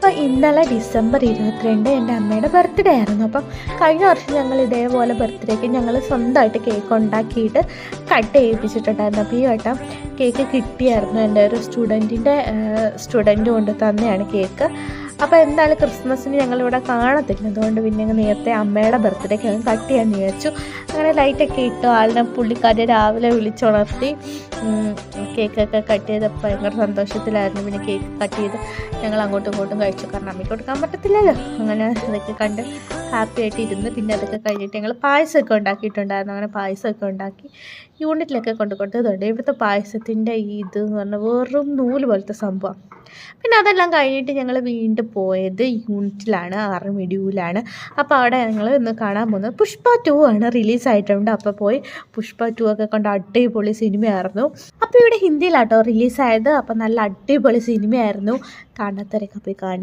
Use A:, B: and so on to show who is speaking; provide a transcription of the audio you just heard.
A: അപ്പോൾ ഇന്നലെ ഡിസംബർ 22 എൻ്റെ അമ്മയുടെ ബർത്ത്ഡേ ആയിരുന്നു. അപ്പം കഴിഞ്ഞ വർഷം ഞങ്ങൾ ഇതേപോലെ ബർത്ത്ഡേക്ക് ഞങ്ങൾ സ്വന്തമായിട്ട് കേക്ക് ഉണ്ടാക്കിയിട്ട് കട്ട് ചെയ്യിപ്പിച്ചിട്ടുണ്ടായിരുന്നു. അപ്പോൾ ഈ വട്ടം കേക്ക് കിട്ടിയായിരുന്നു. എൻ്റെ ഒരു സ്റ്റുഡൻറ്റ് കൊണ്ട് തന്നെയാണ് കേക്ക്. അപ്പോൾ എന്തായാലും ക്രിസ്മസിന് ഞങ്ങളിവിടെ കാണത്തില്ല, അതുകൊണ്ട് പിന്നെ നേരത്തെ അമ്മയുടെ ബർത്ത്ഡേക്ക് ഞങ്ങൾ കട്ട് ചെയ്യാമെന്ന് വിചാരിച്ചു. അങ്ങനെ ലൈറ്റൊക്കെ ഇട്ടു. ആളിനെ പുള്ളിക്കാരെ രാവിലെ വിളിച്ചുണർത്തി കേക്കൊക്കെ കട്ട് ചെയ്തപ്പോൾ ഭയങ്കര സന്തോഷത്തിലായിരുന്നു. പിന്നെ കേക്ക് കട്ട് ചെയ്ത് ഞങ്ങൾ അങ്ങോട്ടും ഇങ്ങോട്ടും കഴിച്ചു, കാരണം അമ്മയ്ക്ക് കൊടുക്കാൻ പറ്റത്തില്ലല്ലോ. അങ്ങനെ അതൊക്കെ കണ്ട് ഹാപ്പി ആയിട്ട് ഇരുന്ന് പിന്നെ അതൊക്കെ കഴിഞ്ഞിട്ട് ഞങ്ങൾ പായസമൊക്കെ ഉണ്ടാക്കിയിട്ടുണ്ടായിരുന്നു. അങ്ങനെ പായസമൊക്കെ ഉണ്ടാക്കി യൂണിറ്റിലൊക്കെ കൊടുത്തതുണ്ട്. ഇവിടുത്തെ പായസത്തിൻ്റെ ഇത് എന്ന് പറഞ്ഞാൽ വെറും നൂല് പോലത്തെ സംഭവം. പിന്നെ അതെല്ലാം കഴിഞ്ഞിട്ട് ഞങ്ങൾ വീണ്ടും പോയത് യൂണിറ്റിലാണ്, ആർമിഡ്യൂലാണ്. അപ്പോൾ അവിടെ ഞങ്ങൾ ഇന്ന് കാണാൻ പോകുന്നത് പുഷ്പ 2 ആണ് റിലീസായിട്ടുണ്ട്. അപ്പോൾ പോയി പുഷ്പ 2 ഒക്കെ കൊണ്ട് അടിപൊളി സിനിമയായിരുന്നു. അപ്പോൾ ഇവിടെ ഹിന്ദിയിലാട്ടോ റിലീസായത്. അപ്പോൾ നല്ല അടിപൊളി സിനിമയായിരുന്നു. കാണാത്തവരൊക്കെ പോയി കാണുക.